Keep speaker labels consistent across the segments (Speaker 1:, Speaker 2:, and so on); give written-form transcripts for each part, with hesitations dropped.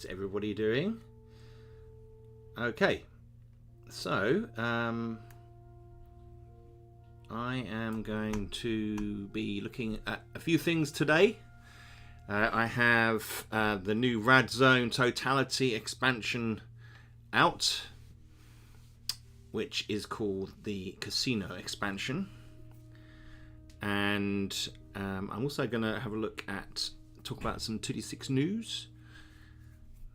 Speaker 1: How's everybody doing? Okay, so I am going to be looking at a few things today. I have the new Rad Zone Totality expansion out, which is called the Casino expansion, and I'm also going to have a look at talk about some 2D6 news.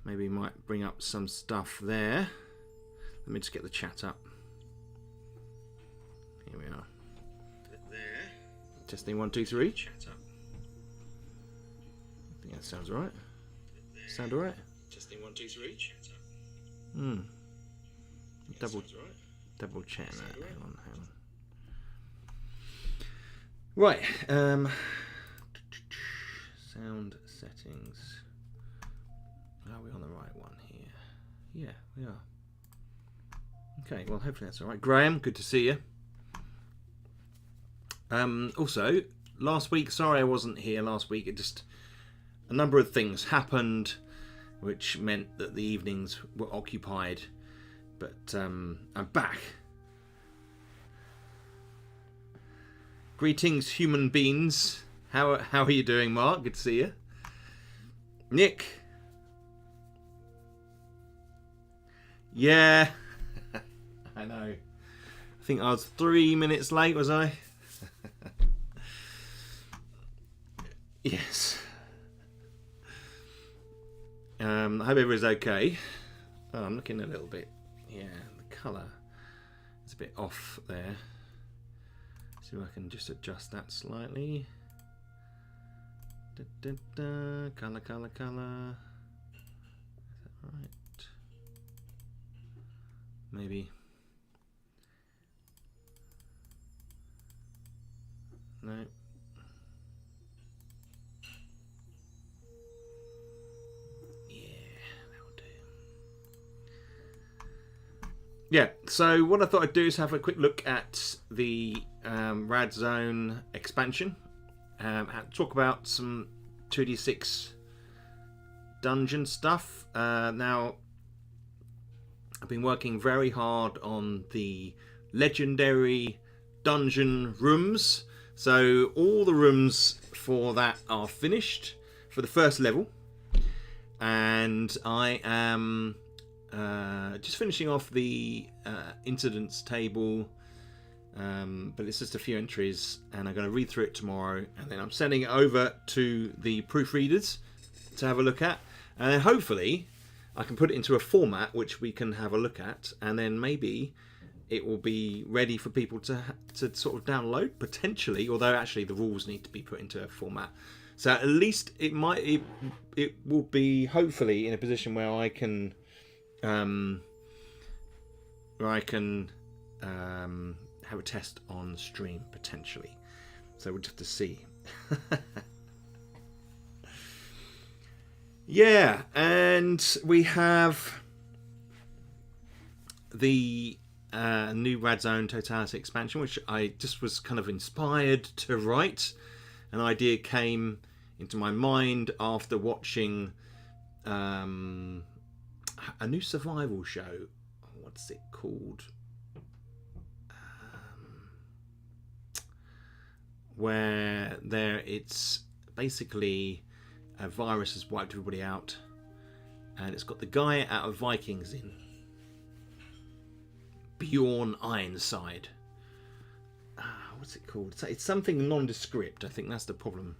Speaker 1: Maybe might bring up some stuff there. Let me just get the chat up. Here we are. There. Testing 1, 2, 3. Chat up. I think that sounds right. Sound alright? Testing 1, 2, 3. Chat up. Double check that. Hang on. Right. Sound settings. Are we on the right one here? Yeah, we are. Okay, well, hopefully that's all right. Graham, good to see you. Also, last week, sorry I wasn't here last week. It just, a number of things happened, which meant that the evenings were occupied. But I'm back. Greetings, human beings. How are you doing, Mark? Good to see you. Nick. Yeah, I know. I think I was 3 minutes late, was I? Yes. I hope everyone's okay. Oh, I'm looking a little bit. Yeah, the colour is a bit off there. See if I can just adjust that slightly. Colour. Is that right? Maybe. No. Yeah, that'll do. Yeah, so what I thought I'd do is have a quick look at the Rad Zone expansion. And talk about some 2D6 dungeon stuff. Now, I've been working very hard on the Legendary Dungeon rooms. So all the rooms for that are finished for the first level. And I am just finishing off the incidents table. But it's just a few entries, and I'm going to read through it tomorrow, and then I'm sending it over to the proofreaders to have a look at, and then hopefully I can put it into a format which we can have a look at, and then maybe it will be ready for people to sort of download, potentially, although actually the rules need to be put into a format. So at least it will be hopefully in a position where I can have a test on stream potentially. So we'll just have to see. Yeah, and we have the new Rad Zone Totality expansion, which I just was kind of inspired to write. An idea came into my mind after watching a new survival show. What's it called? Where it's basically a virus has wiped everybody out, and it's got the guy out of Vikings in, Bjorn Ironside. What's it called? It's something nondescript. I think that's the problem.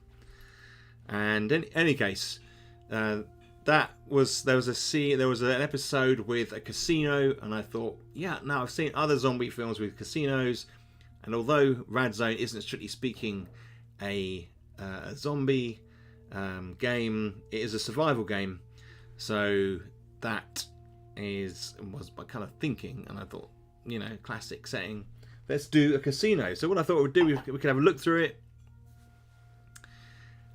Speaker 1: And in any case, there was an episode with a casino, and I thought, yeah, now I've seen other zombie films with casinos. And although Rad Zone isn't strictly speaking a zombie game, it is a survival game. So that was my kind of thinking, and I thought, classic setting. Let's do a casino. So what I thought we'd do, we could have a look through it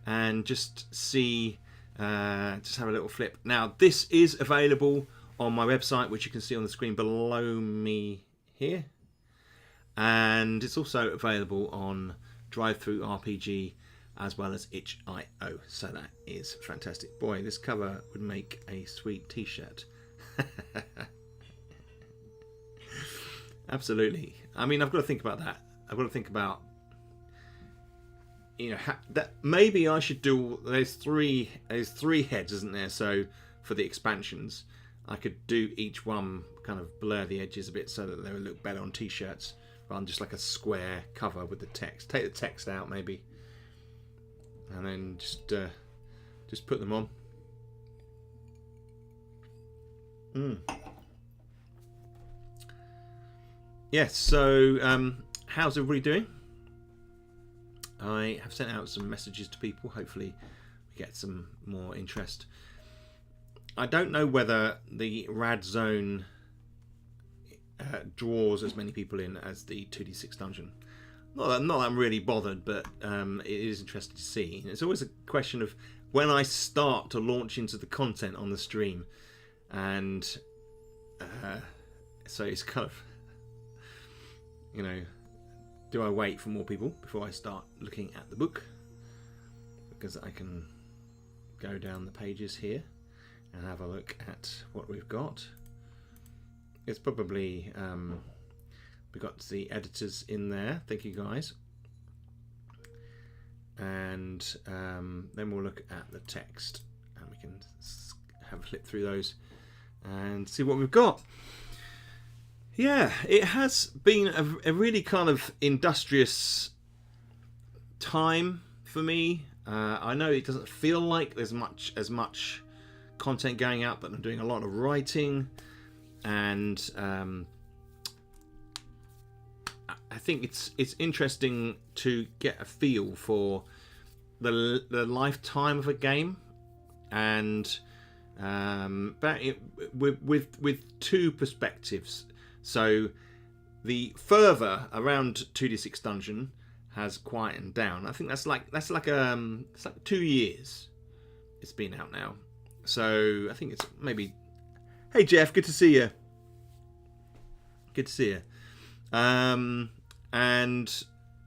Speaker 1: and just see, just have a little flip. Now this is available on my website, which you can see on the screen below me here. And it's also available on Drive-Thru RPG as well as itch.io. So that is fantastic. Boy, this cover would make a sweet t-shirt. Absolutely. I mean, I've got to think about that. I've got to think about, you know, that maybe I should do. There's three heads, isn't there? So for the expansions, I could do each one kind of blur the edges a bit so that they would look better on t-shirts, rather than just like a square cover with the text. Take the text out maybe, and then just put them on. Yes. So how's everybody doing? I have sent out some messages to people. Hopefully we get some more interest. I don't know whether the Rad Zone draws as many people in as the 2d6 dungeon. Not that I'm really bothered, but it is interesting to see. It's always a question of when I start to launch into the content on the stream, and so it's kind of, you know, do I wait for more people before I start looking at the book? Because I can go down the pages here and have a look at what we've got. It's probably we've got the editors in there. Thank you guys. And then we'll look at the text, and we can have a flip through those and see what we've got. Yeah, it has been a really kind of industrious time for me. I know it doesn't feel like there's as much content going out, but I'm doing a lot of writing, and I think it's interesting to get a feel for the lifetime of a game, and but with two perspectives. So the fervour around 2d6 Dungeon has quietened down. I think that's like it's like 2 years it's been out now. So I think it's maybe. Hey Jeff, good to see you. Good to see you. And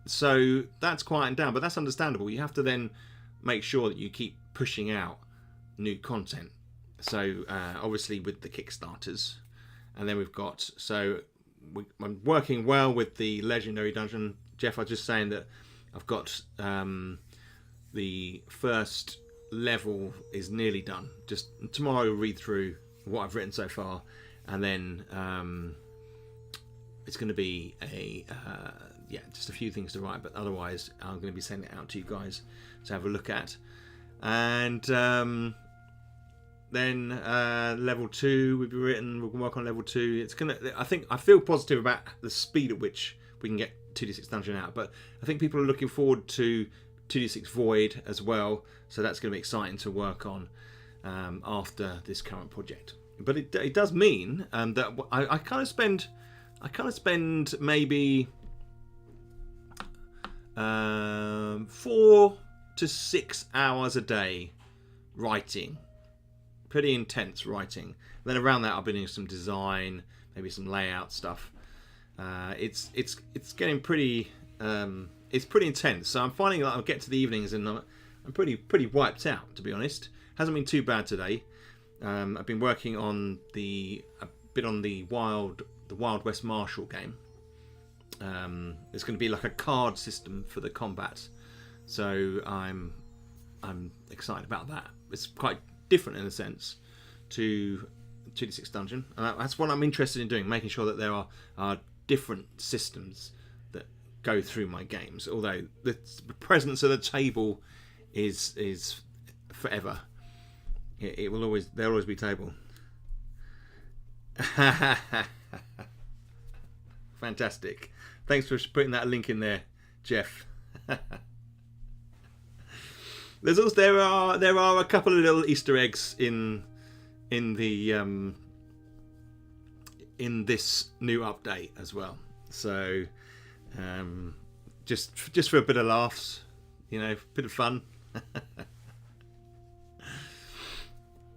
Speaker 1: so that's quietened down, but that's understandable. You have to then make sure that you keep pushing out new content. So obviously with the Kickstarters. And then we've got, I'm working well with the Legendary Dungeon. Jeff, I was just saying that I've got the first level is nearly done. Just tomorrow I'll read through what I've written so far. And then it's going to be just a few things to write. But otherwise, I'm going to be sending it out to you guys to have a look at. And then level 2 will be written. We can work on level 2. It's gonna. I feel positive about the speed at which we can get 2d6 Dungeon out. But I think people are looking forward to 2d6 Void as well. So that's going to be exciting to work on after this current project. But it does mean that I kind of spend maybe 4 to 6 hours a day writing. Pretty intense writing. And then around that, I've been doing some design, maybe some layout stuff. It's getting pretty. It's pretty intense. So I'm finding that I'll get to the evenings and I'm pretty wiped out, to be honest. Hasn't been too bad today. I've been working on a bit on the Wild West Marshall game. It's going to be like a card system for the combat. So I'm excited about that. It's quite different in a sense to 2d6 Dungeon, and that's what I'm interested in doing, making sure that there are different systems that go through my games, although the presence of the table is forever. There'll always be table. Fantastic, thanks for putting that link in there, Jeff. There are a couple of little Easter eggs in the in this new update as well. So just for a bit of laughs, you know, a bit of fun.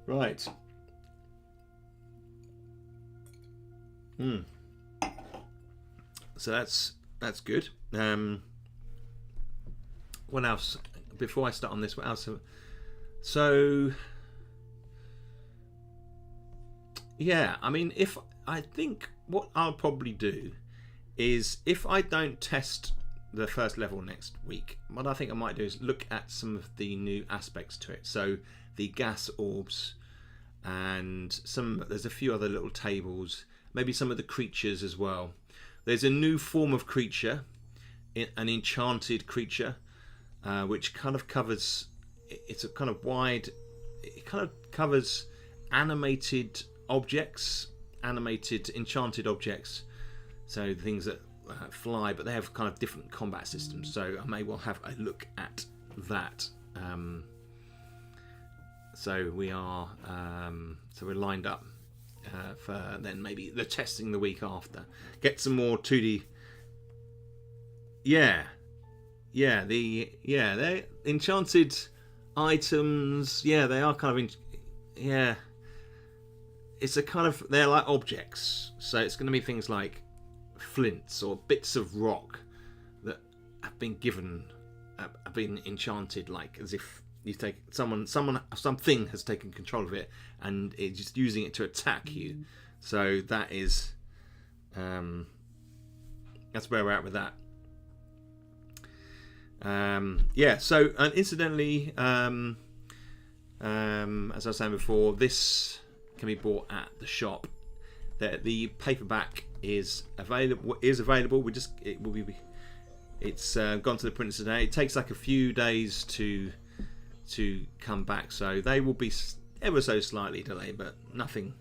Speaker 1: Right. So that's good. What else before I start on this, what else? So yeah, I mean, I think what I'll probably do is, if I don't test the first level next week, what I think I might do is look at some of the new aspects to it. So the gas orbs, and there's a few other little tables, maybe some of the creatures as well. There's a new form of creature, an enchanted creature, which kind of covers, it's a kind of wide, it kind of covers animated objects, animated enchanted objects, so things that fly, but they have kind of different combat systems, so I may well have a look at that. So we're lined up for then maybe the testing the week after. Get some more 2D. They're enchanted items. Yeah, they are kind of it's a kind of, they're like objects. So it's going to be things like flints or bits of rock that have been enchanted, like as if you take something has taken control of it and it's just using it to attack you. So that is that's where we're at with that. So incidentally, as I was saying before, this can be bought at the shop. The paperback is available. It's gone to the printers today. It takes like a few days to come back, so they will be ever so slightly delayed, but nothing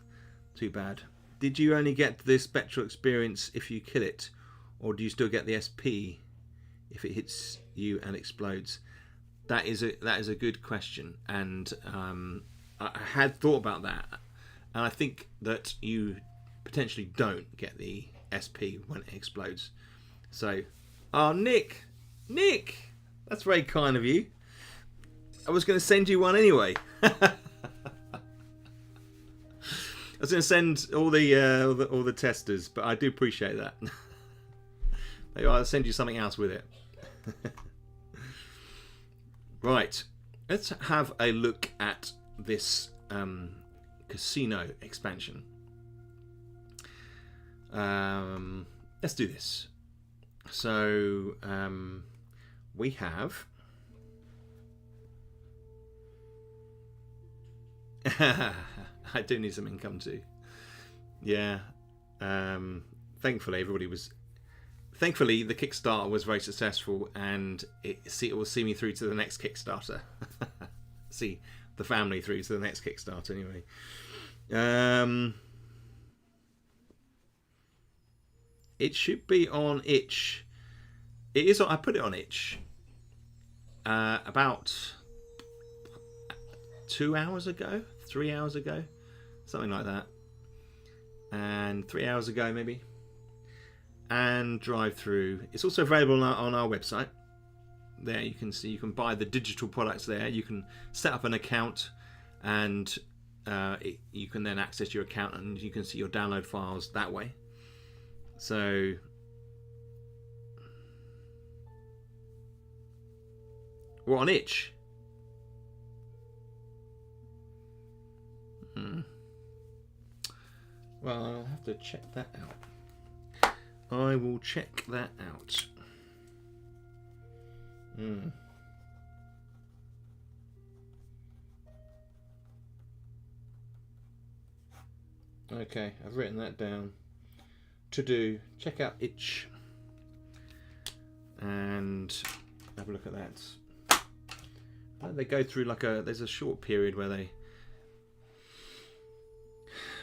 Speaker 1: too bad. Did you only get the spectral experience if you kill it, or do you still get the SP if it hits you and explodes? That is a good question, and I had thought about that, and I think that you potentially don't get the SP when it explodes. So, Nick, that's very kind of you. I was going to send you one anyway. I was going to send all the testers, but I do appreciate that. Maybe I'll send you something else with it. Right, let's have a look at this casino expansion. Let's do this. So we have I do need some income too. Yeah. Thankfully the Kickstarter was very successful, and it will see me through to the next Kickstarter. See the family through to the next Kickstarter anyway. It should be on itch. It is. I put it on itch about 2 hours ago, 3 hours ago, something like that, and 3 hours ago maybe. And drive through. It's also available on our website. There you can see, you can buy the digital products there. You can set up an account, and you can then access your account, and you can see your download files that way. So we're on itch. Well, I'll have to check that out. I will check that out. Okay, I've written that down. To do, check out itch and have a look at that. They go through there's a short period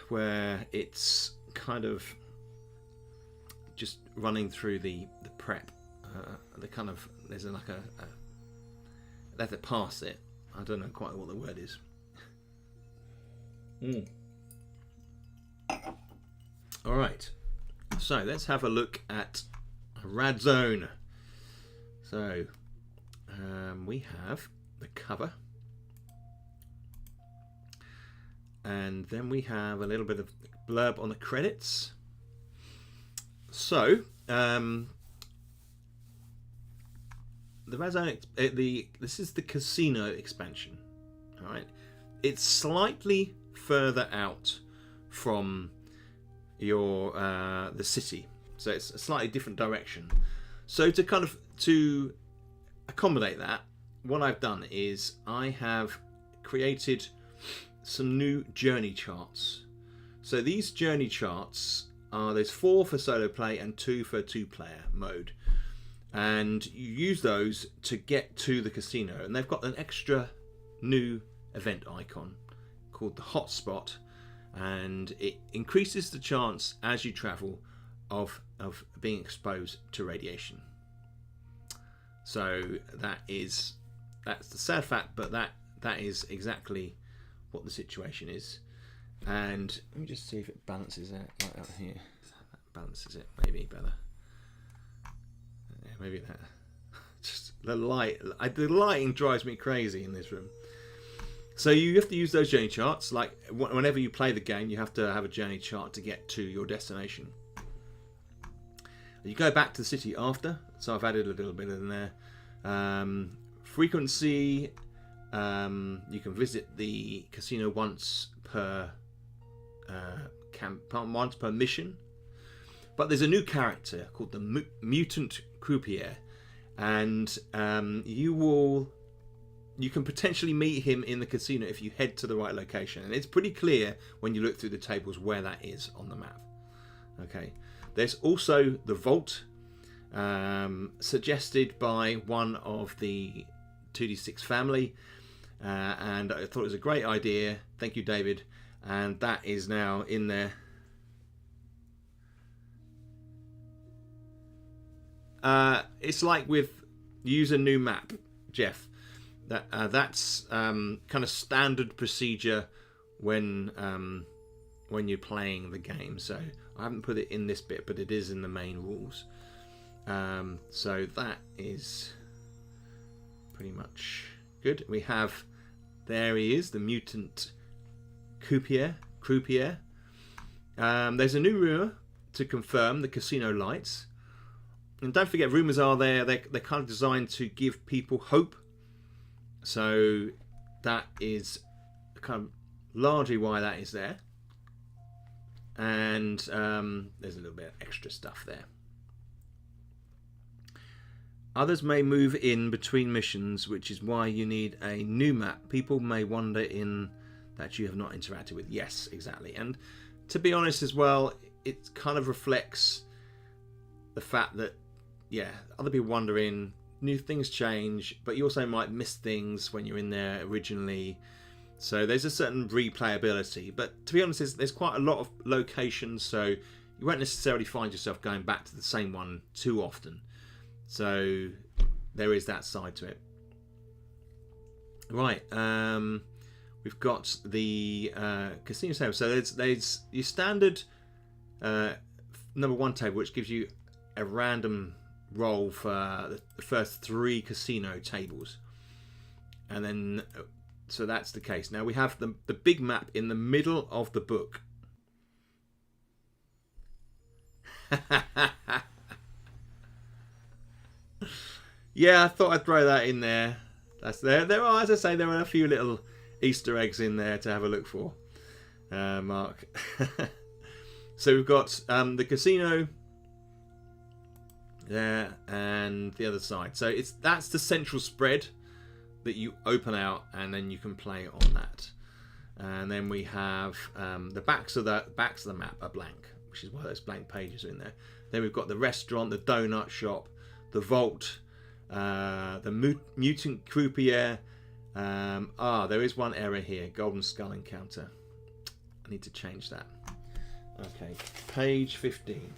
Speaker 1: where it's kind of just running through the prep. There's they have to pass it. I don't know quite what the word is. All right, so let's have a look at Rad Zone. So we have the cover, and then we have a little bit of blurb on the credits. So the Rad Zone, this is the casino expansion. All right, it's slightly further out from your the city, so it's a slightly different direction. So to accommodate that, what I've done is I have created some new journey charts. So these journey charts there's 4 for solo play and 2 for 2-player mode, and you use those to get to the casino, and they've got an extra new event icon called the hotspot, and it increases the chance as you travel of being exposed to radiation. So that's the sad fact, but that is exactly what the situation is. And let me just see if it balances out right out here. That balances it maybe better. Yeah, maybe that. Just the light. The lighting drives me crazy in this room. So you have to use those journey charts. Like whenever you play the game, you have to have a journey chart to get to your destination. You go back to the city after. So I've added a little bit in there. Frequency. You can visit the casino once per once per mission, but there's a new character called the Mutant Croupier, and you can potentially meet him in the casino if you head to the right location, and it's pretty clear when you look through the tables where that is on the map. Okay, there's also the vault, suggested by one of the 2D6 family, and I thought it was a great idea. Thank you, David. And that is now in there. It's like with use a new map, Jeff. That's kind of standard procedure when you're playing the game. So I haven't put it in this bit, but it is in the main rules. So that is pretty much good. We have, there he is, the Mutant Croupier. There's a new rumour to confirm the casino lights, and don't forget, rumours are they're kind of designed to give people hope. So that is kind of largely why that is there, and there's a little bit of extra stuff there. Others may move in between missions, which is why you need a new map. People may wander in that you have not interacted with. Yes, exactly. And to be honest as well, it kind of reflects the fact that, yeah, other people wander in, new things change, but you also might miss things when you're in there originally. So there's a certain replayability. But to be honest, there's quite a lot of locations, so you won't necessarily find yourself going back to the same one too often. So there is that side to it. Right. We've got the casino table. So there's your standard number 1 table, which gives you a random roll for the first 3 casino tables, and then so that's the case. Now we have the big map in the middle of the book. Yeah, I thought I'd throw that in there. That's there. There are, as I say, there are a few little Easter eggs in there to have a look for, Mark. So we've got the casino there and the other side. So that's the central spread that you open out, and then you can play on that. And then we have the backs of the map are blank, which is why those blank pages are in there. Then we've got the restaurant, the donut shop, the vault, the Mutant Croupier. There is one error here. Golden Skull Encounter. I need to change that. Okay, page 15.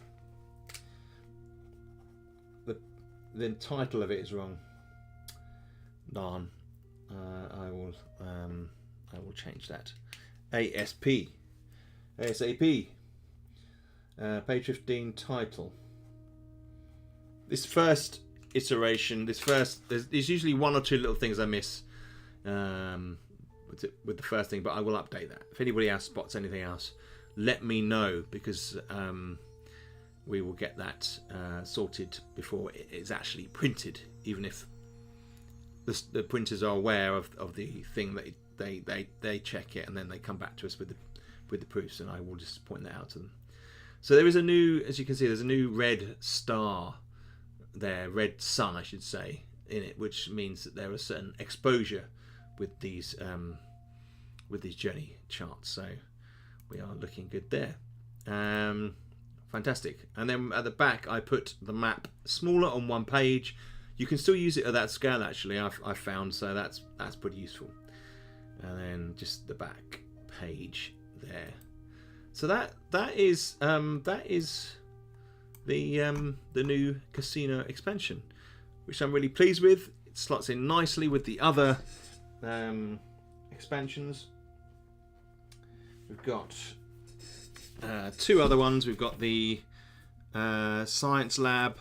Speaker 1: The title of it is wrong. Darn. I will change that. ASAP. Page 15 title. This first iteration, there's usually 1 or 2 little things I miss with the first thing, but I will update that. If anybody else spots anything else, let me know, because we will get that sorted before it's actually printed, even if the printers are aware of the thing that they check it, and then they come back to us with the proofs, and I will just point that out to them. So there is a new, as you can see, there's a new red star there, red sun I should say, in it, which means that there is certain exposure with these journey charts. So we are looking good there. Fantastic. And then at the back I put the map smaller on one page. You can still use it at that scale actually, I've found, so that's pretty useful. And then just the back page there. So that is the new casino expansion, which I'm really pleased with. It slots in nicely with the other expansions. We've got two other ones. We've got the Science Lab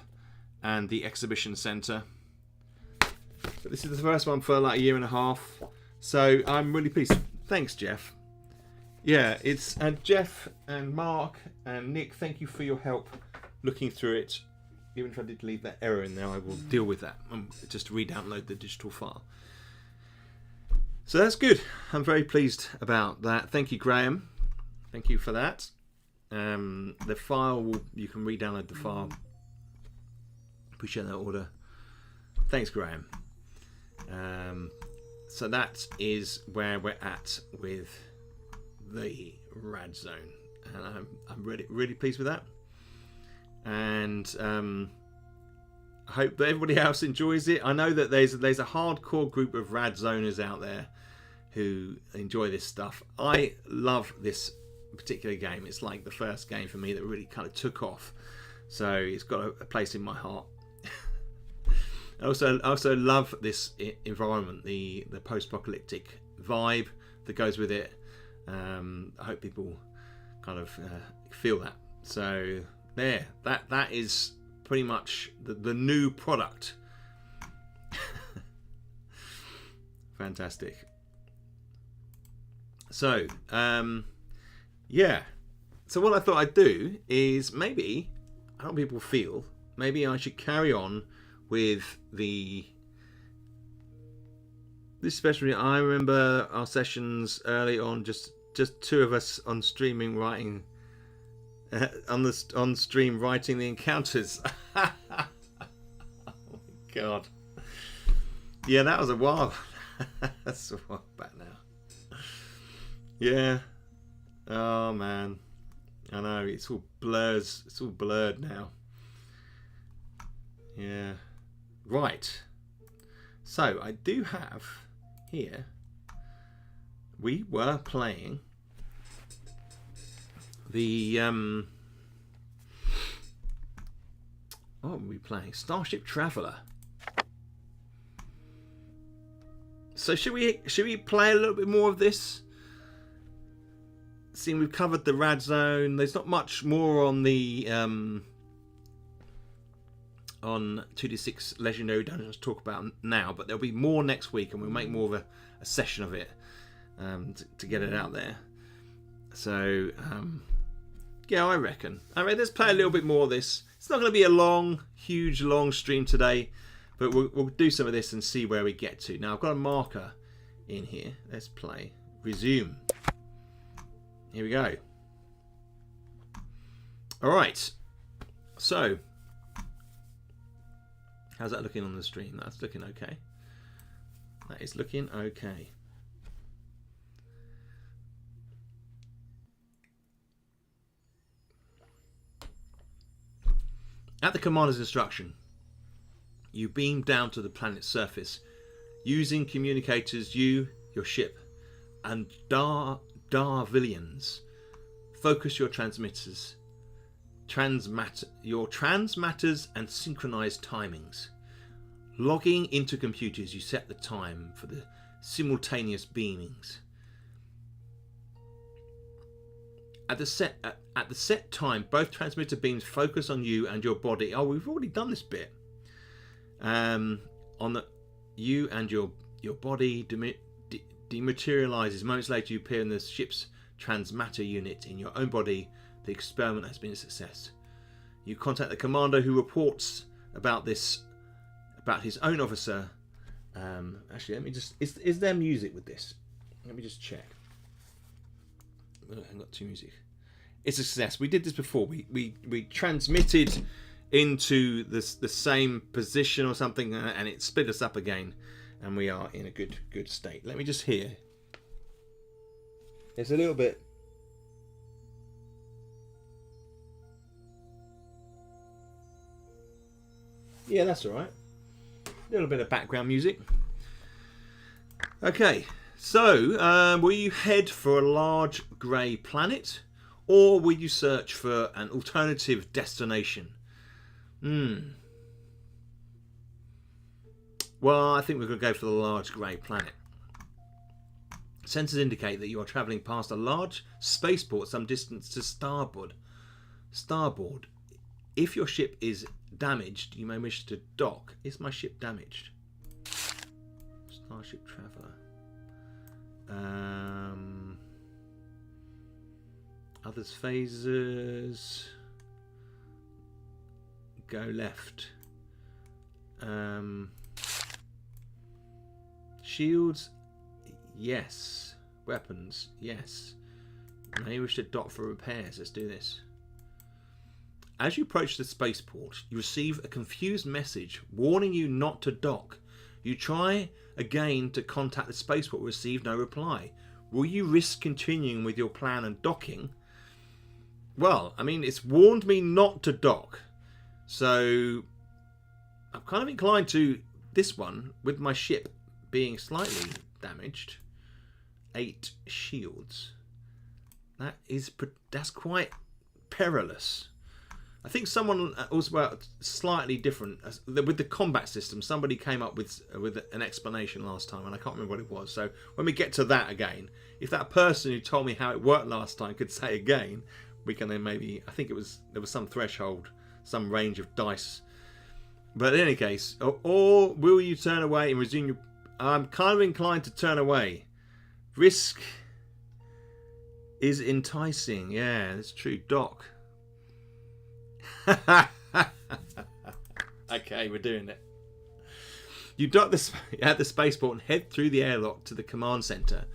Speaker 1: and the Exhibition Centre. But this is the first one for like a year and a half. So I'm really pleased. Thanks, Jeff. Yeah, it's Jeff and Mark and Nick, thank you for your help looking through it. Even if I did leave that error in there, I will deal with that and just re-download the digital file. So that's good. I'm very pleased about that. Thank you, Graham. Thank you for that. The file, you can re-download the file. Appreciate that order. Thanks, Graham. So that is where we're at with the Rad Zone, and I'm really pleased with that. And I hope that everybody else enjoys it. I know that there's a hardcore group of Rad Zoners out there who enjoy this stuff. I love this particular game. It's like the first game for me that really kind of took off, so it's got a place in my heart. I also love this environment, the post-apocalyptic vibe that goes with it. I hope people kind of feel that. So there, that is pretty much the new product. Fantastic. So yeah, so what I thought I'd do is maybe, I don't know how people feel, maybe I should carry on with this, especially I remember our sessions early on, just two of us on streaming writing on stream writing the encounters. Oh my god, yeah, that was a while. That's a while back now. Yeah, oh man, I know, it's all blurs, it's all blurred now. Yeah, right, so I do have here, we were playing the what were we playing? Starship Traveller. So should we play a little bit more of this? Seeing we've covered the Rad Zone, there's not much more on the on 2d6 Legendary Dungeons to talk about now, but there'll be more next week, and we'll make more of a session of it to get it out there. So yeah, I reckon let's play a little bit more of this. It's not going to be a huge long stream today, but we'll do some of this and see where we get to. Now I've got a marker in here. Let's play. Resume. Here we go. Alright. So, how's that looking on the stream? That's looking okay. That is looking okay. At the commander's instruction, you beam down to the planet's surface. Using communicators, you, your ship, and Darvilians focus your transmitters, your transmatters and synchronize timings. Logging into computers, you set the time for the simultaneous beamings. At the set time, both transmitter beams focus on you and your body. Oh, we've already done this bit. You and your body dematerializes. Moments later, you appear in the ship's transmatter unit in your own body. The experiment has been a success. You contact the commander, who reports about his own officer Actually, let me just... Is there music with this? Let me just check. Oh, I haven't got two music. It's a success. We did this before. We transmitted into the same position or something, and it split us up again, and we are in a good state. Let me just hear. It's a little bit... Yeah, that's all right. A little bit of background music. Okay, so will you head for a large grey planet, or will you search for an alternative destination? Well, I think we're going to go for the large grey planet. Sensors indicate that you are travelling past a large spaceport some distance to starboard. If your ship is damaged, you may wish to dock. Is my ship damaged? Starship Traveller. Others phasers. Go left. Shields. Yes. Weapons. Yes. You may wish to dock for repairs. Let's do this. As you approach the spaceport, you receive a confused message warning you not to dock. You try again to contact the spaceport, but receive no reply. Will you risk continuing with your plan and docking? Well, I mean, it's warned me not to dock. So I'm kind of inclined to this one, with my ship being slightly damaged. 8 shields. That's quite perilous. I think someone also about slightly different with the combat system. Somebody came up with an explanation last time, and I can't remember what it was. So when we get to that again, if that person who told me how it worked last time could say again, we can then maybe. I think there was some threshold, some range of dice. But in any case, or will you turn away and resume your? I'm kind of inclined to turn away. Risk is enticing. Yeah, that's true. Doc. Okay, we're doing it. You dock at the spaceport and head through the airlock to the command center.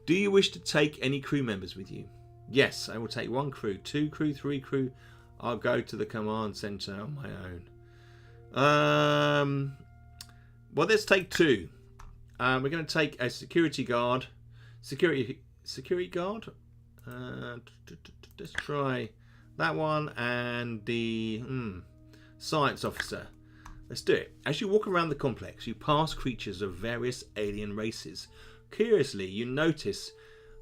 Speaker 1: Do you wish to take any crew members with you? Yes, I will take 1 crew, 2 crew, 3 crew. I'll go to the command center on my own. Well, let's take 2. We're going to take a security guard. Security guard. Let's try that one, and the science officer. Let's do it. As you walk around the complex, you pass creatures of various alien races. Curiously, you notice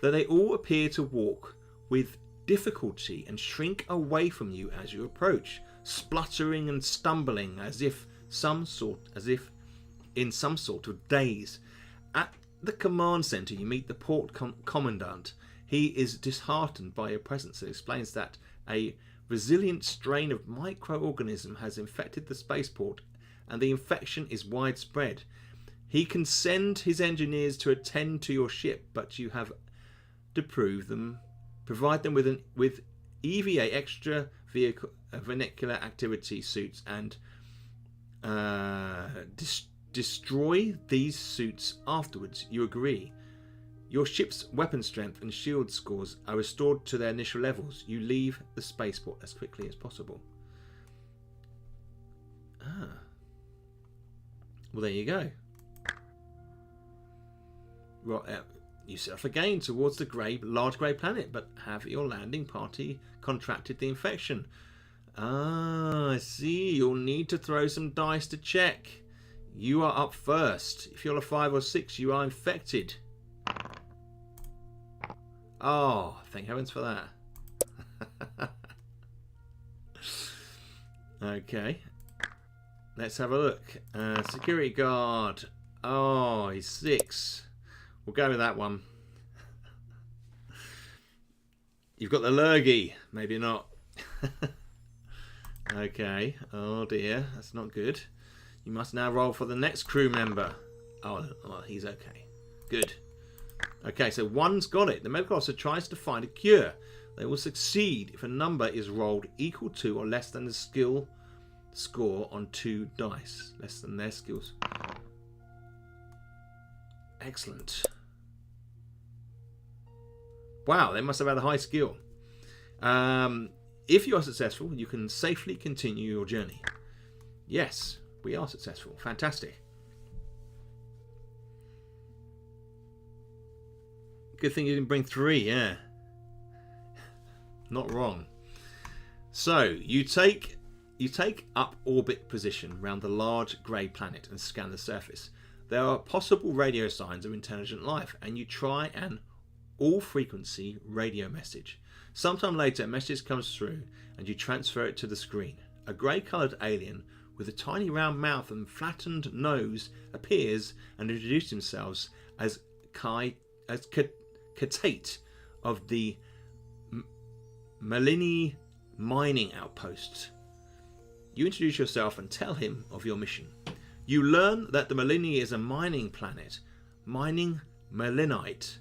Speaker 1: that they all appear to walk with difficulty and shrink away from you as you approach, spluttering and stumbling as if in some sort of daze. At the command center, you meet the port commandant. He is disheartened by your presence and explains that a resilient strain of microorganism has infected the spaceport, and the infection is widespread. He can send his engineers to attend to your ship, but you have to provide them with EVA extra vehicle vernacular activity suits and destroy these suits afterwards. You agree. Your ship's weapon strength and shield scores are restored to their initial levels. You leave the spaceport as quickly as possible. Well, there you go. Right, you set off again towards the large grey planet, but have your landing party contracted the infection? I see. You'll need to throw some dice to check. You are up first. If you're a 5 or 6, you are infected. Oh, thank heavens for that. Okay. Let's have a look. Security guard. Oh, he's 6. We'll go with that one. You've got the lurgy. Maybe not. Okay. Oh dear. That's not good. You must now roll for the next crew member. Oh, he's okay. Good. Okay, so 1's got it. The medical officer tries to find a cure. They will succeed if a number is rolled equal to or less than the skill score on 2 dice. Less than their skills. Excellent. Wow, they must have had a high skill. If you are successful, you can safely continue your journey. Yes, we are successful. Fantastic. Good thing you didn't bring 3, yeah. Not wrong. So, you take up orbit position around the large grey planet and scan the surface. There are possible radio signs of intelligent life, and you try an all-frequency radio message. Sometime later, a message comes through, and you transfer it to the screen. A grey-coloured alien with a tiny round mouth and flattened nose appears and introduces themselves as Katate of the Malini mining outpost. You introduce yourself and tell him of your mission. You learn that the Malini is a mining planet, mining melinite,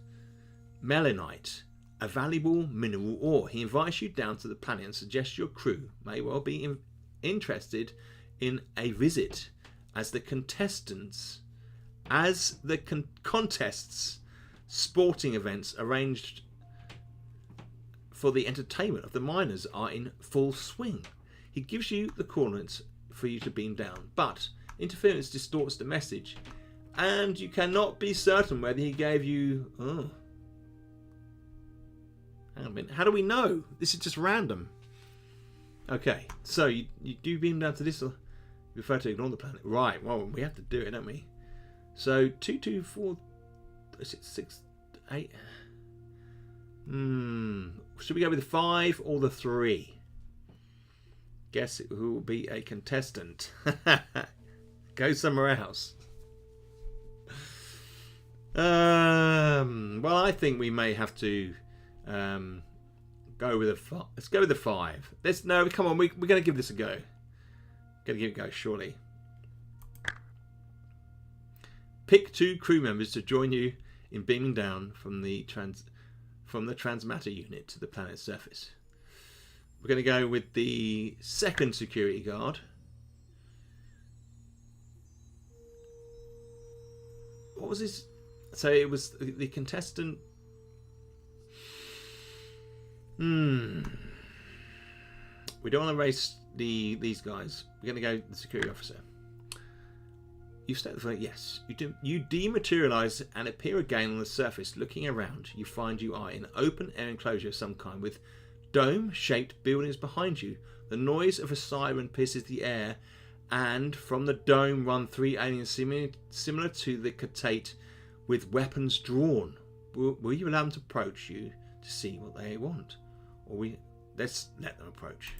Speaker 1: a valuable mineral ore. He invites you down to the planet and suggests your crew may well be interested in a visit as the contests sporting events arranged for the entertainment of the miners are in full swing. He gives you the coordinates for you to beam down, but interference distorts the message, and you cannot be certain whether he gave you... Oh. Hang on a minute. How do we know? This is just random. Okay, so you do beam down to this. You prefer to ignore the planet. Right, well, we have to do it, don't we? So, 2, 2, 4... 6, 8... Should we go with the 5 or the 3? Guess who will be a contestant. Go somewhere else. Well, I think we may have to go with a 5. Let's go with the 5. No, come on, we're going to give this a go. Going to give it a go, surely. Pick 2 crew members to join you in beaming down from the transmatter unit to the planet's surface. We're going to go with the 2nd security guard. What was his... So it was the contestant... We don't want to race these guys. We're going to go with the security officer. You stay at the front. Yes. You dematerialize and appear again on the surface. Looking around, you find you are in an open air enclosure of some kind with dome-shaped buildings behind you. The noise of a siren pierces the air, and from the dome run 3 aliens similar to the Katate with weapons drawn. Will you allow them to approach you to see what they want? Or let's let them approach.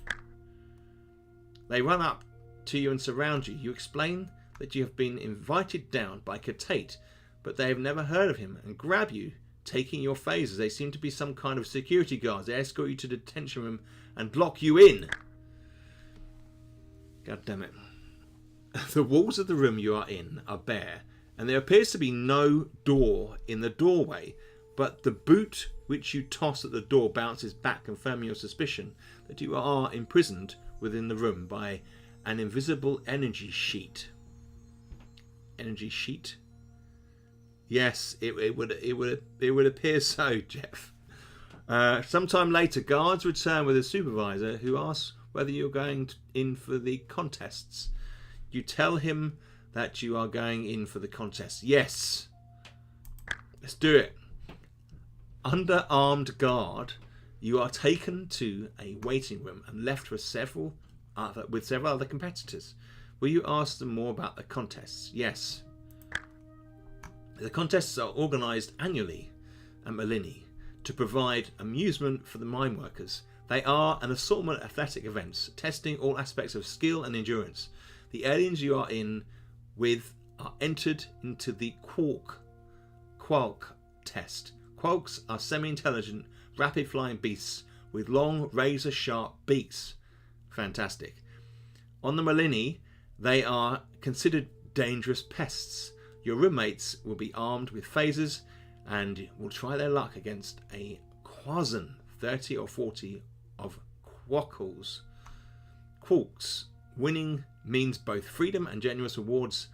Speaker 1: They run up to you and surround you. You explain that you have been invited down by Katate, but they have never heard of him, and grab you, taking your phasers. They seem to be some kind of security guards. They escort you to the detention room and lock you in. God damn it. The walls of the room you are in are bare, and there appears to be no door in the doorway, but the boot which you toss at the door bounces back, confirming your suspicion that you are imprisoned within the room by an invisible energy sheet. Energy sheet? Yes, it would appear so, Jeff. Sometime later, guards return with a supervisor who asks whether you're going in for the contests. You tell him that you are going in for the contest. Yes, let's do it. Under armed guard, you are taken to a waiting room and left with several other competitors. Will you ask them more about the contests? Yes. The contests are organised annually at Malini to provide amusement for the mine workers. They are an assortment of athletic events, testing all aspects of skill and endurance. The aliens you are in with are entered into the Quark test. Quarks are semi-intelligent, rapid-flying beasts with long, razor-sharp beaks. Fantastic. On the Malini, they are considered dangerous pests. Your roommates will be armed with phasers and will try their luck against a Quasan 30 or 40 of Quarks. Winning means both freedom and generous rewards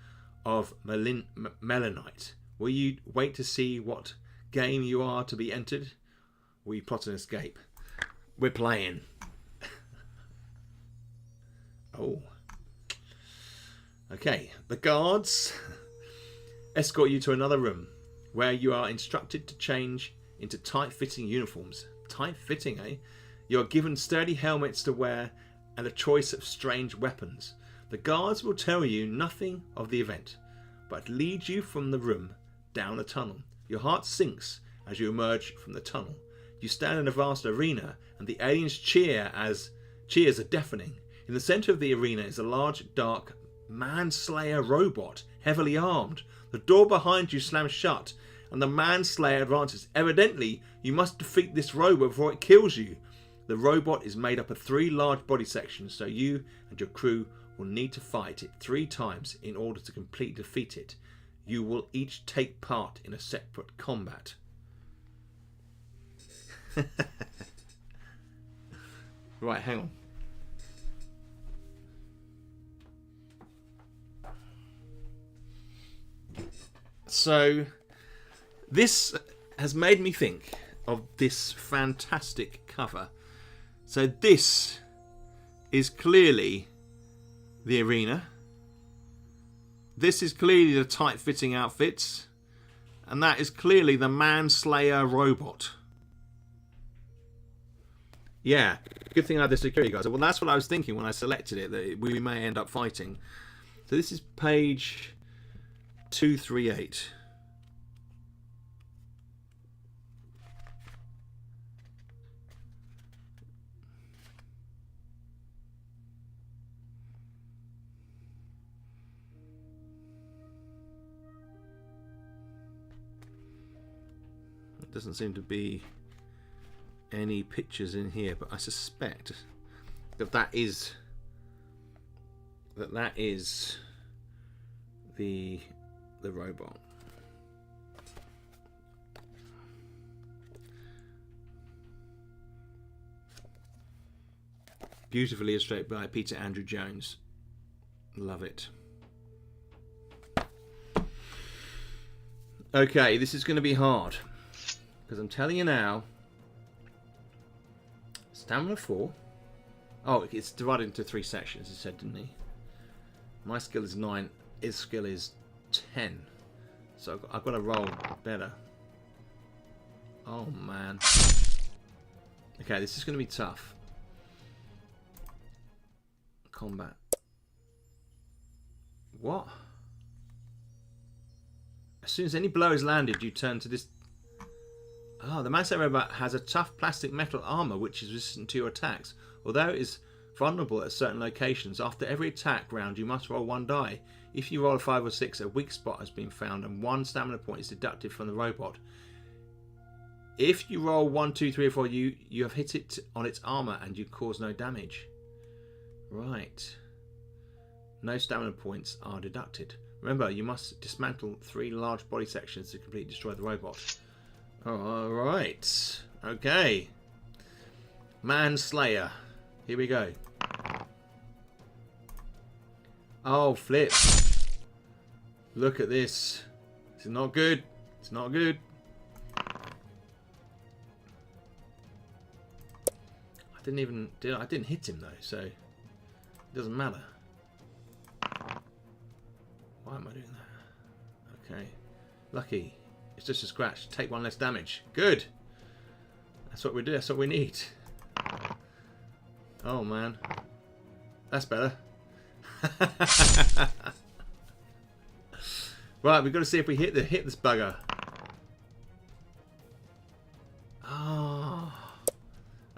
Speaker 1: of melinite. Will you wait to see what game you are to be entered? Will you plot an escape? We're playing. Oh. Okay. The guards escort you to another room where you are instructed to change into tight-fitting uniforms. Tight-fitting, eh? You are given sturdy helmets to wear and a choice of strange weapons. The guards will tell you nothing of the event, but lead you from the room down a tunnel. Your heart sinks as you emerge from the tunnel. You stand in a vast arena, and the aliens cheers are deafening. In the centre of the arena is a large, dark, manslayer robot, heavily armed. The door behind you slams shut, and the manslayer advances. Evidently, you must defeat this robot before it kills you. The robot is made up of 3 large body sections, so you and your crew will need to fight it 3 times in order to completely defeat it. You will each take part in a separate combat. Right, hang on. So, this has made me think of this fantastic cover. So this is clearly the arena. This is clearly the tight-fitting outfits. And that is clearly the Manslayer robot. Yeah, good thing I had the security guys. Well, that's what I was thinking when I selected it, that we may end up fighting. So this is page 238. Doesn't seem to be any pictures in here, but I suspect that that is the robot. Beautifully illustrated by Peter Andrew Jones. Love it. Okay, this is going to be hard. Because I'm telling you now, stamina 4. Oh, it's divided into 3 sections, he said, didn't he? My skill is 9, his skill is 10. So I've got to roll better. Oh, man. Okay, this is going to be tough. Combat. What? As soon as any blow is landed, you turn to this... Oh, the Manslayer robot has a tough plastic metal armor which is resistant to your attacks. Although it is vulnerable at certain locations, after every attack round you must roll 1 die. If you roll a 5 or 6, a weak spot has been found and 1 stamina point is deducted from the robot. If you roll 1, 2, 3 or 4, you have hit it on its armor and you cause no damage. Right. No stamina points are deducted. Remember, you must dismantle 3 large body sections to completely destroy the robot. Alright. Okay. Manslayer. Here we go. Oh, flip. Look at this. This is not good. It's not good. I didn't hit him though, so it doesn't matter. Why am I doing that? Okay. Lucky. It's just a scratch. Take 1 less damage. Good. That's what we do. That's what we need. Oh man. That's better. Right, we've got to see if we hit this bugger. Oh.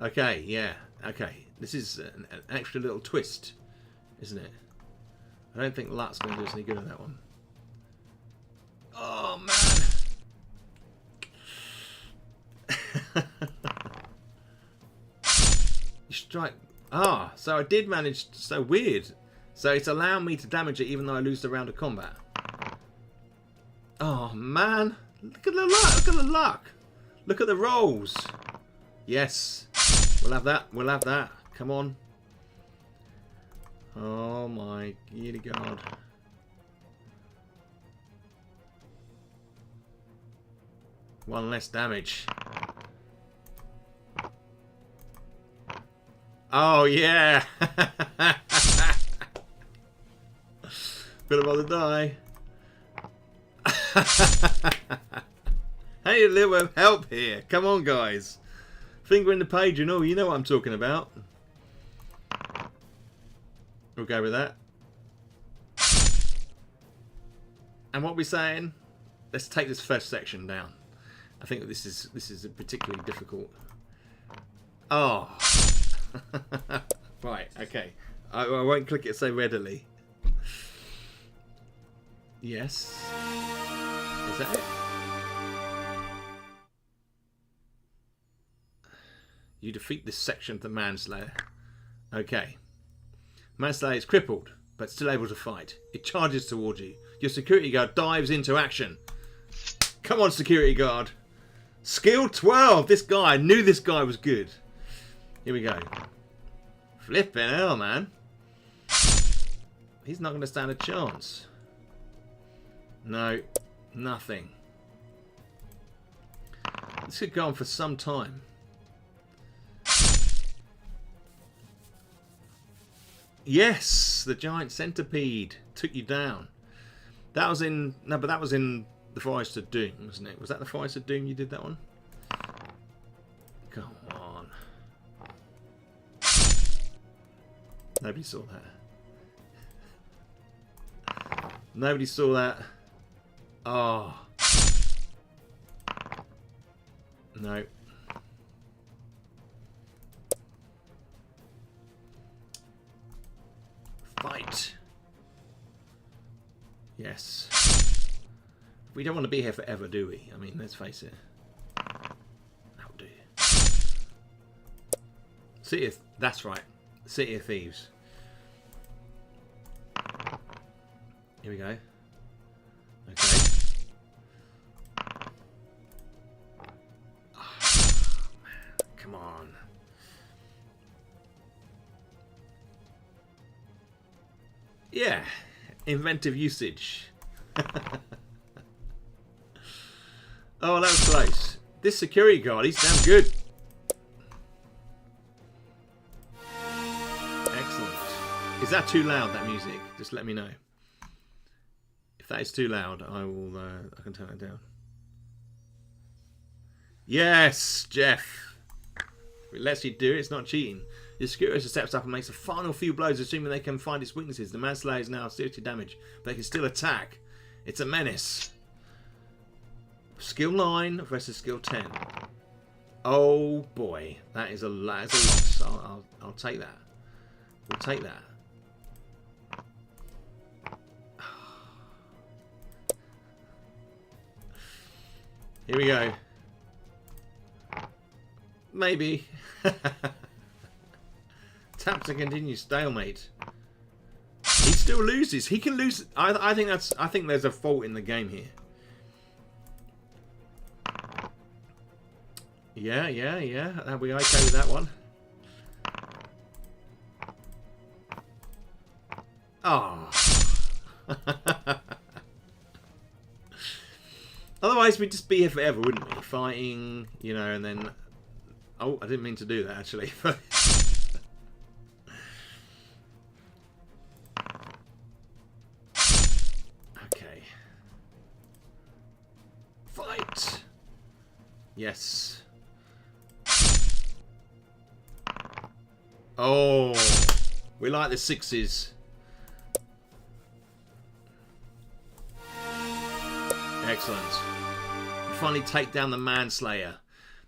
Speaker 1: Okay, yeah. Okay. This is an extra little twist, isn't it? I don't think luck's going to do us any good on that one. Oh man. You strike. Ah, so I did manage. So weird. So it's allowing me to damage it even though I lose the round of combat. Oh man. Look at the luck. Look at the luck. Look at the rolls. Yes. We'll have that. We'll have that. Come on. Oh my God. 1 less damage. Oh, yeah. Bit about to die. Hey, a little bit of help here. Come on, guys. Finger in the page and all. You know what I'm talking about. We'll go with that. And what we're saying, let's take this first section down. I think this is particularly difficult. Oh. Right, okay. I won't click it so readily. Yes. Is that it? You defeat this section of the Manslayer. Okay. Manslayer is crippled, but still able to fight. It charges towards you. Your security guard dives into action. Come on, security guard. Skill 12. This guy, I knew this guy was good. Here we go. Flipping hell, man. He's not going to stand a chance. No, nothing. This could go on for some time. Yes, the giant centipede took you down. That was in... No, but that was in the Forest of Doom, wasn't it? Was that the Forest of Doom you did that one? Come on. Nobody saw that. Nobody saw that. Oh. No. Fight. Yes. We don't want to be here forever, do we? I mean, let's face it. That'll do. City of... That's right. City of Thieves. Here we go. Okay. Oh, man. Come on. Yeah. Inventive usage. Oh, that was close. This security guard, he's damn good. Excellent. Is that too loud, that music? Just let me know. If that is too loud, I will. I can turn it down. Yes, Jeff. If it lets you do it, it's not cheating. The security steps up and makes the final few blows, assuming they can find its weaknesses. The Manslayer is now seriously damaged, but they can still attack. It's a menace. Skill 9 versus skill 10. Oh boy, that is a loss. I'll take that. We'll take that. Here we go. Maybe. Tap to continue stalemate. He still loses. He can lose. I think there's a fault in the game here. Yeah. Are we okay with that one? Oh. Otherwise, we'd just be here forever, wouldn't we? Fighting, you know, and then... Oh, I didn't mean to do that, actually. Okay. Fight! Yes. Oh, we like the 6s. Excellent. You finally take down the Manslayer.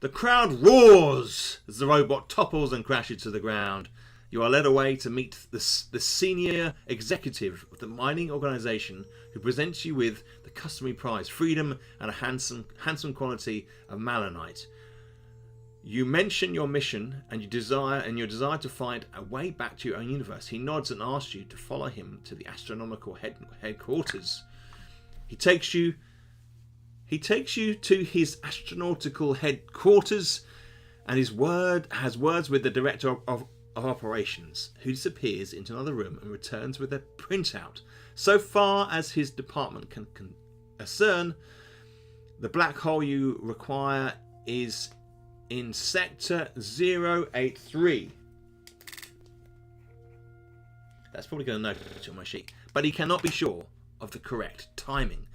Speaker 1: The crowd roars as the robot topples and crashes to the ground. You are led away to meet the senior executive of the mining organization, who presents you with the customary prize, freedom and a handsome quantity of malonite. You mention your mission and your desire to find a way back to your own universe. He nods and asks you to follow him to the astronomical headquarters. He takes you to his astronautical headquarters, and has words with the director of operations, who disappears into another room and returns with a printout. So far as his department can discern, The black hole you require is in sector 083. That's probably going to note it on my sheet. But he cannot be sure of the correct timing.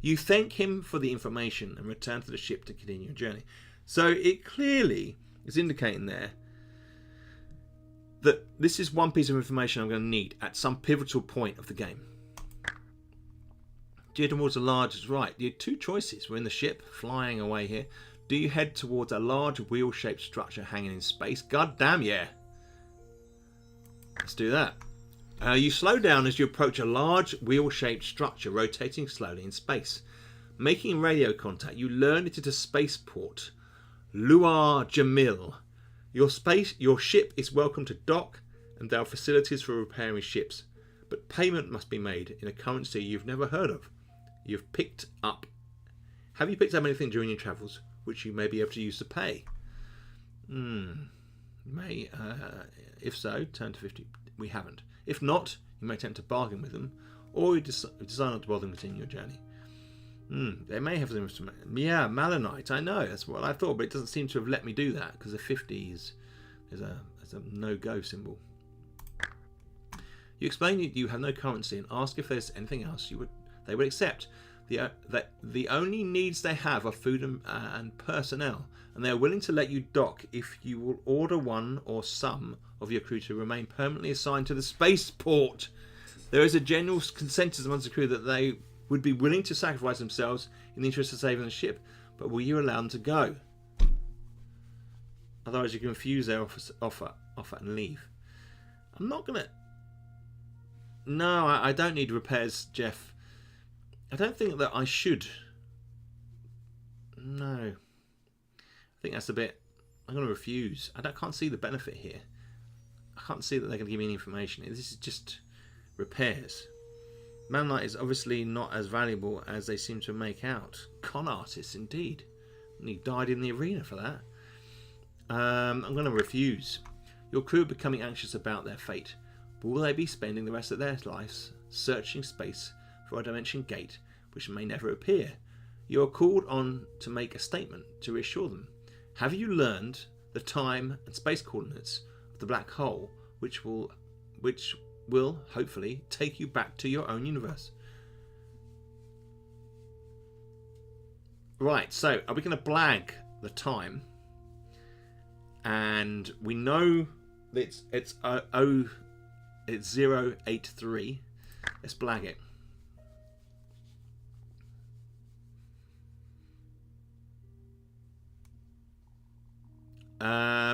Speaker 1: You thank him for the information and return to the ship to continue your journey. So it clearly is indicating there that this is one piece of information I'm going to need at some pivotal point of the game. Do you head towards a large... Right, you have two choices. We're in the ship, flying away here. Do you head towards a large wheel-shaped structure hanging in space? God damn, yeah. Let's do that. You slow down as you approach a large wheel-shaped structure rotating slowly in space. Making radio contact, you learn it is a spaceport. Luar Jamil. Your ship is welcome to dock, and there are facilities for repairing ships. But payment must be made in a currency you've never heard of. Have you picked up anything during your travels which you may be able to use to pay? If so, turn to 50. We haven't. If not, you may attempt to bargain with them, or you decide not to bother and continue your journey. They may have some... Yeah, Malinite, I know, that's what I thought, but it doesn't seem to have let me do that, because the 50 is a no-go symbol. You explain you have no currency and ask if there's anything else they would accept. The only needs they have are food and personnel, and they are willing to let you dock if you will order one or some of your crew to remain permanently assigned to the spaceport. There is a general consensus amongst the crew that they would be willing to sacrifice themselves in the interest of saving the ship, but will you allow them to go? Otherwise you can refuse their offer and leave. I'm not going to... No, I don't need repairs, Jeff. I don't think that I should. No. I think that's a bit... I'm going to refuse. I can't see the benefit here. I can't see that they're going to give me any information. This is just repairs. Manlight is obviously not as valuable as they seem to make out. Con artists, indeed. And he died in the arena for that. I'm going to refuse. Your crew are becoming anxious about their fate. Will they be spending the rest of their lives searching space for a dimension gate which may never appear? You are called on to make a statement to reassure them. Have you learned the time and space coordinates of the black hole, which will hopefully take you back to your own universe? Right, so are we going to blag the time? And we know that it's 083. Let's blag it.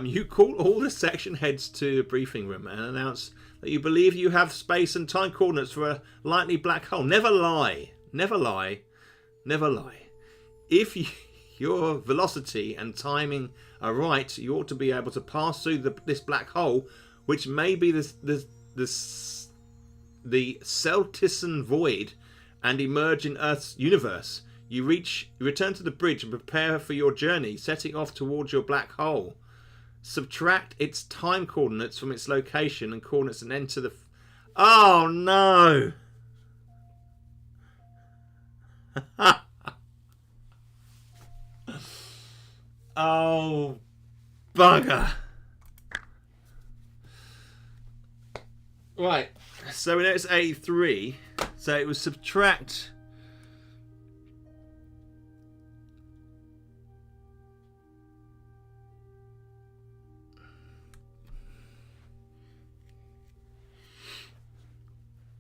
Speaker 1: You call all the section heads to a briefing room and announce that you believe you have space and time coordinates for a likely black hole. Never lie. Never lie. Never lie. If your velocity and timing are right, you ought to be able to pass through this black hole, which may be the Celtician void, and emerge in Earth's universe. You return to the bridge and prepare for your journey, setting off towards your black hole. Subtract its time coordinates from its location and coordinates and enter the... Oh no! Oh, bugger. Right, so we know it's 83, so it was subtract...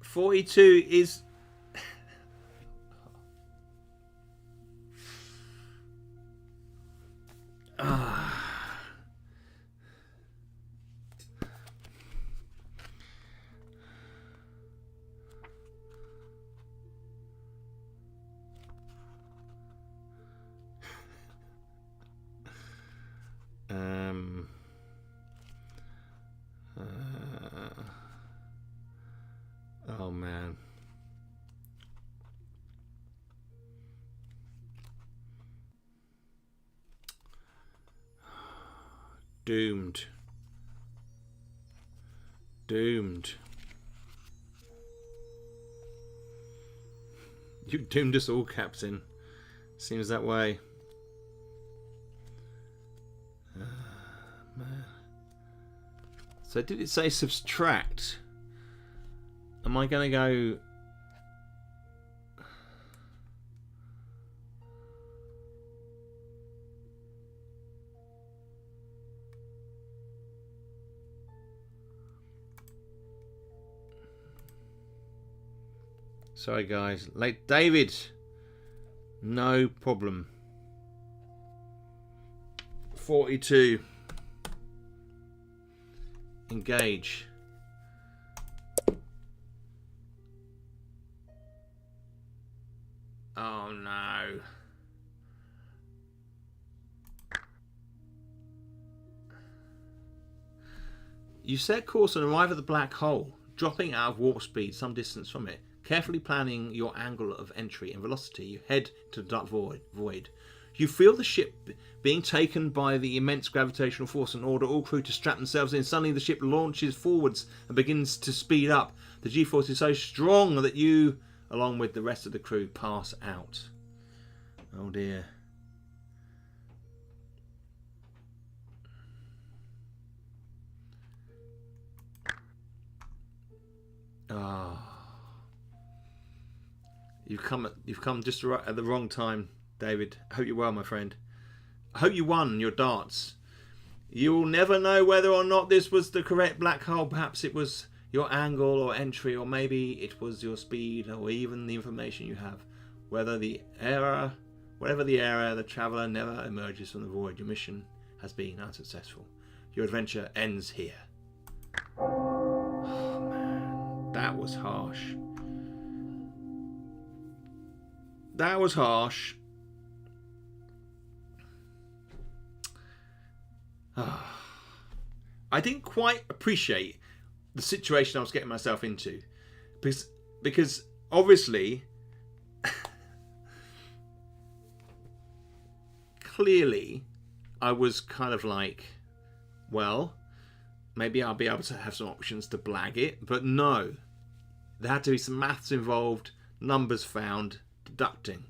Speaker 1: $42 is... Oh man. Doomed. Doomed. You doomed us all, Captain. Seems that way. Man. So did it say subtract? Am I going to go... Sorry guys, late David. No problem. 42. Engage. Oh no. You set course and arrive at the black hole, dropping out of warp speed some distance from it. Carefully planning your angle of entry and velocity, you head to the dark void. You feel the ship being taken by the immense gravitational force and order all crew to strap themselves in. Suddenly the ship launches forwards and begins to speed up. The G-force is so strong that you, along with the rest of the crew, pass out. Oh dear. Ah. You've come just right at the wrong time, David. I hope you're well, my friend. I hope you won your darts. You'll never know whether or not this was the correct black hole. Perhaps it was your angle or entry, or maybe it was your speed, or even the information you have. Whatever the error, the traveller never emerges from the void. Your mission has been unsuccessful. Your adventure ends here. Oh man, that was harsh. That was harsh. I didn't quite appreciate the situation I was getting myself into, because obviously, clearly, I was kind of like, well, maybe I'll be able to have some options to blag it, but no, there had to be some maths involved, numbers found, deducting.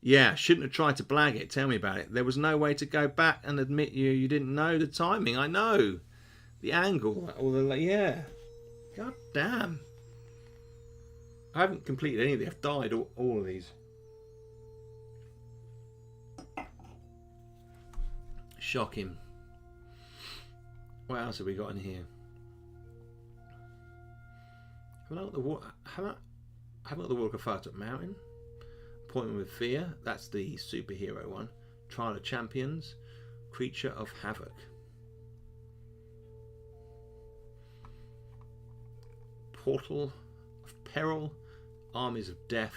Speaker 1: Yeah, shouldn't have tried to blag it. Tell me about it. There was no way to go back and admit you didn't know the timing. I know. The angle. All the, yeah. God damn. I haven't completed any of these. I've died all of these. Shocking. What else have we got in here? Haven't I got the Walk of Fire Mountain? Appointment with Fear, that's the superhero one. Trial of Champions, Creature of Havoc. Portal of Peril, Armies of Death,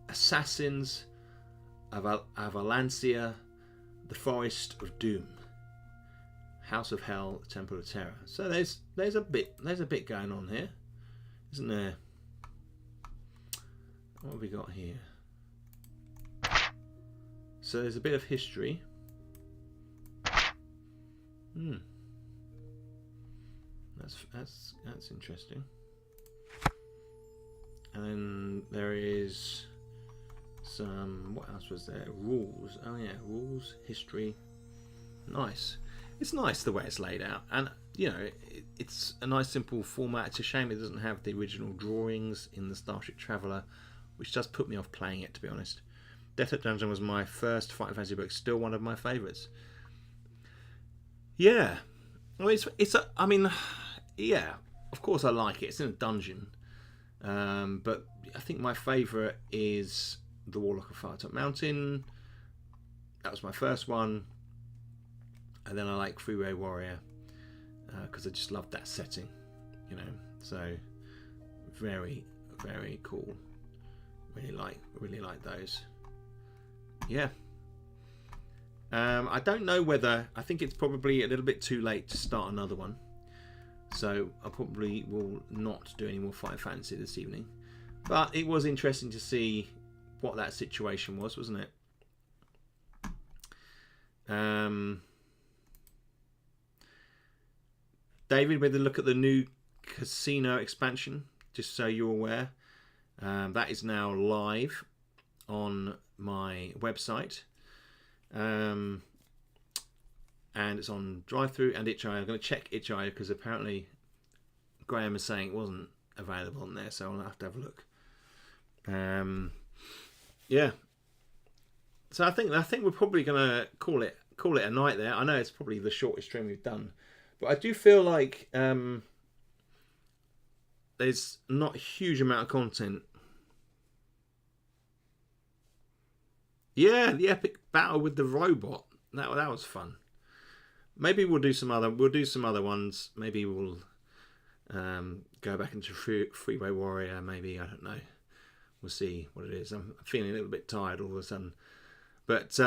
Speaker 1: Assassins of Valencia, The Forest of Doom, House of Hell, Temple of Terror. So there's a bit going on here, isn't there? What have we got here? So there's a bit of history. That's interesting. And then there is some, what else was there? Rules. Oh yeah, rules, history. Nice. It's nice the way it's laid out, and you know, it's a nice simple format. It's a shame it doesn't have the original drawings in the Starship Traveller, which does put me off playing it, to be honest. Death at Dungeon was my first Final Fantasy book, still one of my favourites. Yeah, I mean, yeah, of course I like it. It's in a dungeon, but I think my favourite is the Warlock of Firetop Mountain. That was my first one, and then I like Freeway Warrior because I just loved that setting, you know. So very, very cool. Really like those. Yeah. I don't know whether, I think it's probably a little bit too late to start another one, so I probably will not do any more Final Fantasy this evening. But it was interesting to see what that situation was, wasn't it? David, with a look at the new casino expansion, just so you're aware. That is now live on my website. And it's on Drive-Thru and itch.io. I'm going to check itch.io because apparently Graham is saying it wasn't available on there, so I'll have to have a look. Yeah. So I think we're probably going to call it a night there. I know it's probably the shortest stream we've done, but I do feel like there's not a huge amount of content. Yeah, the epic battle with the robot. That was fun. Maybe we'll do some other ones. Maybe we'll go back into Freeway Warrior. Maybe, I don't know. We'll see what it is. I'm feeling a little bit tired all of a sudden. But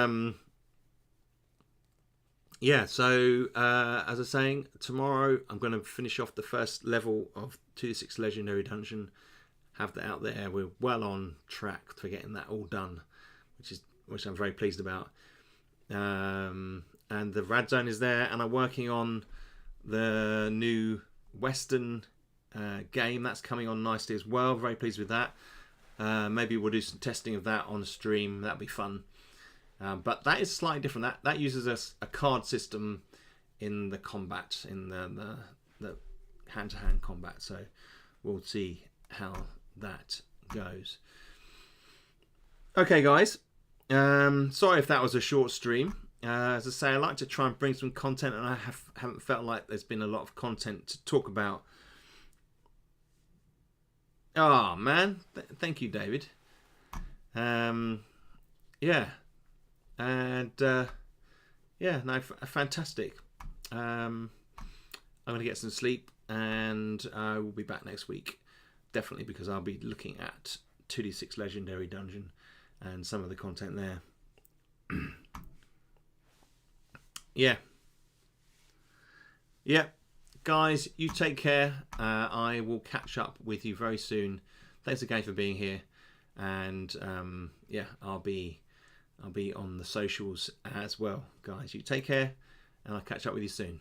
Speaker 1: yeah, so as I was saying, tomorrow I'm going to finish off the first level of 2D6 Legendary Dungeon. Have that out there. We're well on track for getting that all done, which I'm very pleased about. And the Rad Zone is there, and I'm working on the new Western game that's coming on nicely as well. Very pleased with that. Maybe we'll do some testing of that on stream. That'll be fun. But that is slightly different. That uses a card system in the combat, in the hand-to-hand combat. So we'll see how that goes. Okay, guys. Sorry if that was a short stream. As I say, I like to try and bring some content, and I haven't felt like there's been a lot of content to talk about. Oh man, thank you, David. Yeah, and yeah, no, fantastic. I'm gonna get some sleep, and I will be back next week, definitely, because I'll be looking at 2D6 Legendary Dungeon and some of the content there. Yeah, guys, you take care. I will catch up with you very soon. Thanks again for being here, and yeah, I'll be on the socials as well, guys. You take care, and I'll catch up with you soon.